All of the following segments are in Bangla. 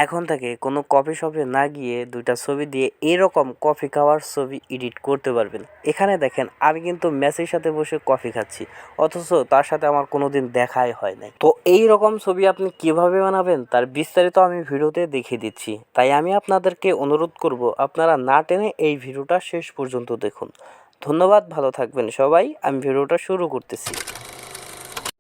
এখন থেকে কোনো কফি শপে না গিয়ে দুইটা ছবি দিয়ে এরকম কফি খাওয়ার ছবি এডিট করতে পারবেন। এখানে দেখেন আমি কিন্তু মেসির সাথে বসে কফি খাচ্ছি, অথচ তার সাথে আমার কোনোদিন দেখাই হয় নাই। তো এই রকম ছবি আপনি কিভাবে বানাবেন তার বিস্তারিত আমি ভিডিওতে দেখিয়ে দিচ্ছি। তাই আমি আপনাদেরকে অনুরোধ করব আপনারা না টেনে এই ভিডিওটা শেষ পর্যন্ত দেখুন। ধন্যবাদ, ভালো থাকবেন সবাই। আমি ভিডিওটা শুরু করতেছি।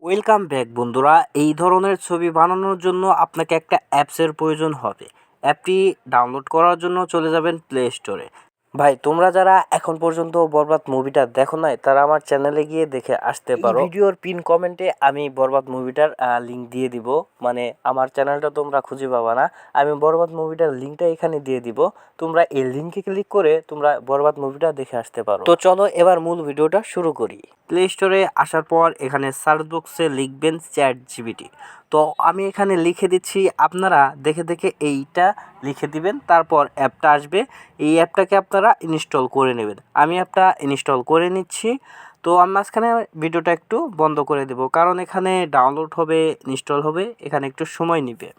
ওয়েলকাম ব্যাক বন্ধুরা। এই ধরনের ছবি বানানোর জন্য আপনাকে একটা অ্যাপসের প্রয়োজন হবে। অ্যাপটি ডাউনলোড করার জন্য চলে যাবেন প্লে স্টোরে। ভাই, তোমরা যারা এখন পর্যন্ত বরবাদ মুভিটা দেখো নাই তারা আমার চ্যানেলে গিয়ে দেখে আসতে পারো। ভিডিওর পিন কমেন্টে আমি বরবাদ মুভিটার লিঙ্ক দিয়ে দিব, মানে আমার চ্যানেলটা তোমরা খুঁজে পাবা না। আমি বরবাদ মুভিটার লিঙ্কটা এখানে দিয়ে দিব, তোমরা এই লিঙ্কে ক্লিক করে তোমরা বরবাদ মুভিটা দেখে আসতে পারো। তো চলো এবার মূল ভিডিওটা শুরু করি। প্লে স্টোরে আসার পর এখানে সার্চ বক্সে লিখবেন চ্যাটজিপিটি। তো আমি এখানে লিখে দিচ্ছি, আপনারা দেখে দেখে এইটা লিখে দিবেন, তারপর অ্যাপটা আসবে। এই অ্যাপটাকে আপনারা ইনস্টল করে নেবেন। আমি অ্যাপটা ইনস্টল করে নিচ্ছি। তো আমি মাঝখানে ভিডিওটা একটু বন্ধ করে দেব, কারণ এখানে ডাউনলোড হবে, ইনস্টল হবে, এখানে একটু সময় নেবে।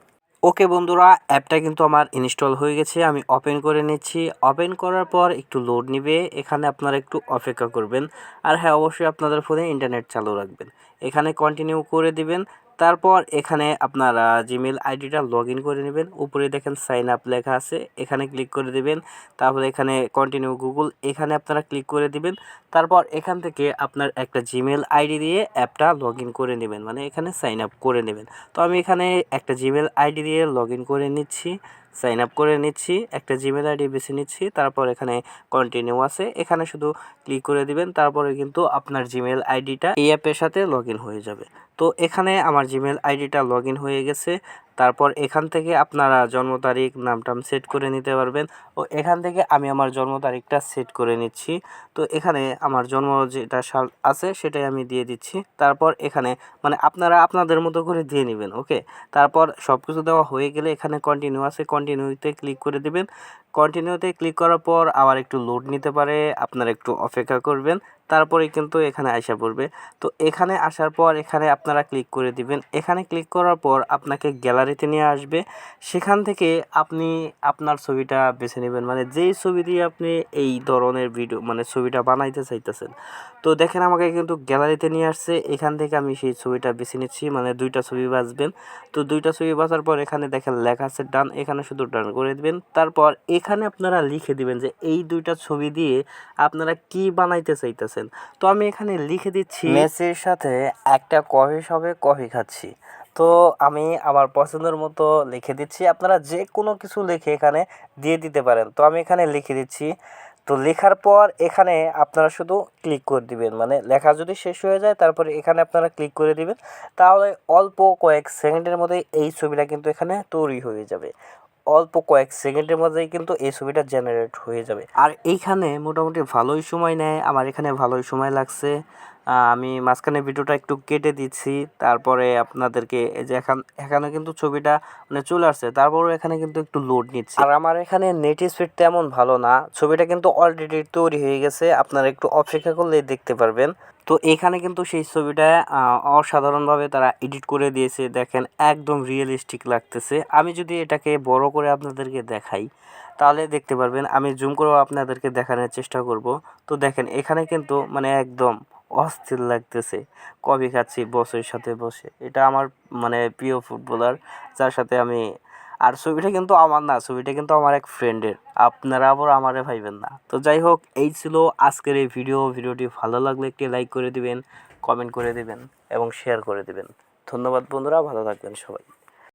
ওকে বন্ধুরা, অ্যাপটা কিন্তু আমার ইনস্টল হয়ে গেছে। আমি ওপেন করে নিচ্ছি। ওপেন করার পর একটু লোড নেবে, এখানে আপনারা একটু অপেক্ষা করবেন। আর হ্যাঁ, অবশ্যই আপনাদের ফোনে ইন্টারনেট চালু রাখবেন। এখানে কন্টিনিউ করে দিবেন। তারপর এখানে আপনারা জিমেল আইডিটা লগ ইন করে নেবেন। উপরে দেখেন সাইন আপ লেখা আছে, এখানে ক্লিক করে দিবেন। তারপরে এখানে কন্টিনিউ গুগল, এখানে আপনারা ক্লিক করে দিবেন। তারপর এখান থেকে আপনার একটা জিমেল আইডি দিয়ে অ্যাপটা লগ ইন করে নেবেন, মানে এখানে সাইন আপ করে নেবেন। তো আমি এখানে একটা জিমেল আইডি দিয়ে লগ ইন করে নিচ্ছি, সাইন আপ করে নিচ্ছি, একটা জিমেল আইডি বেছে নিচ্ছি। তারপর এখানে কন্টিনিউ আছে, এখানে শুধু ক্লিক করে দিবেন। তারপরে কিন্তু আপনার জিমেল আইডিটা এই অ্যাপের সাথে লগ ইন হয়ে যাবে। তো এখানে আমার জিমেল আইডিটা লগ ইন হয়ে গেছে। তারপর এখান থেকে আপনারা জন্ম তারিখ, নাম টাম সেট করে নিতে পারবেন। ও এখান থেকে আমি আমার জন্ম তারিখটা সেট করে নিচ্ছি। তো এখানে আমার জন্ম যেটা সাল আছে সেটাই আমি দিয়ে দিচ্ছি। তারপর এখানে মানে আপনারা আপনাদের মতো করে দিয়ে নেবেন। ওকে, তারপর সব কিছু দেওয়া হয়ে গেলে এখানে কন্টিনিউ আছে, কন্টিনিউতে ক্লিক করে দেবেন। কন্টিনিউতে ক্লিক করার পর আবার একটু লোড নিতে পারে, আপনারা একটু অপেক্ষা করবেন। তারপরে কিন্তু এখানে আইসা পড়বে। তো এখানে আসার পর এখানে আপনারা ক্লিক করে দিবেন। এখানে ক্লিক করার পর আপনাকে গ্যালারিতে নিয়ে আসবে। সেখান থেকে আপনি আপনার ছবিটা বেছে নেবেন, মানে যেই ছবি দিয়ে আপনি এই ধরনের ভিডিও মানে ছবিটা বানাইতে চাইতেছেন। তো দেখেন আমাকে কিন্তু গ্যালারিতে নিয়ে আসছে, এখান থেকে আমি সেই ছবিটা বেছে নিচ্ছি, মানে দুইটা ছবি বাছবেন। তো দুইটা ছবি বাছার পর এখানে দেখেন লেখা আছে ডান, এখানে শুধু ডান করে দিবেন। তারপর এখানে আপনারা লিখে দিবেন যে এই দুইটা ছবি দিয়ে আপনারা কি বানাইতে চাইতেছেন। তো আমি এখানে লিখে দিচ্ছি, মেসির সাথে একটা কফি শপে কফি খাচ্ছি। তো আমি আমার পছন্দের মতো লিখে দিচ্ছি, আপনারা যে কোনো কিছু লিখে এখানে দিয়ে দিতে পারেন। তো আমি এখানে লিখে দিচ্ছি। তো লেখার পর এখানে আপনারা শুধু ক্লিক করে দিবেন, মানে লেখা যদি শেষ হয়ে যায় তারপরে এখানে আপনারা ক্লিক করে দিবেন। তাহলে অল্প কয়েক সেকেন্ডের মধ্যে এই ছবিটা কিন্তু এখানে তৈরি হয়ে যাবে। অল্প কয়েক সেকেন্ডের মধ্যেই কিন্তু এই ছবিটা জেনারেট হয়ে যাবে। আর এইখানে মোটামুটি ভালোই সময় নেয়, আমার এখানে ভালোই সময় লাগছে। আমি মাঝখানে ভিডিওটা একটু কেটে দিচ্ছি, তারপরে আপনাদেরকে এই যে এখানে কিন্তু ছবিটা মানে চলে আসছে, তারপরেও এখানে কিন্তু একটু লোড নিচ্ছে। আর আমার এখানে নেট স্পিড তেমন ভালো না, ছবিটা কিন্তু অলরেডি তৈরি হয়ে গেছে, আপনারা একটু অপেক্ষা করলেই দেখতে পারবেন। তো এখানে কিন্তু সেই ছবিটা অসাধারণভাবে তারা এডিট করে দিয়েছে, দেখেন একদম রিয়েলিস্টিক লাগতেছে। আমি যদি এটাকে বড় করে আপনাদেরকে দেখাই তাহলে দেখতে পারবেন, আমি জুম করেও আপনাদেরকে দেখানোর চেষ্টা করব। তো দেখেন এখানে কিন্তু মানে একদম অস্থির লাগতেছে, কফি খাচ্ছি বসের সাথে বসে। এটা আমার মানে প্রিয় ফুটবলার, যার সাথে আমি, আর ছবিটা কিন্তু আমার না, ছবিটা কিন্তু আমার এক ফ্রেন্ডের, আপনারা আবার আমারে ভাইবেন না। তো যাই হোক, এই ছিল আজকের এই ভিডিওটি ভালো লাগলে একটি লাইক করে দিবেন, কমেন্ট করে দিবেন এবং শেয়ার করে দিবেন। ধন্যবাদ বন্ধুরা, ভালো থাকবেন সবাই।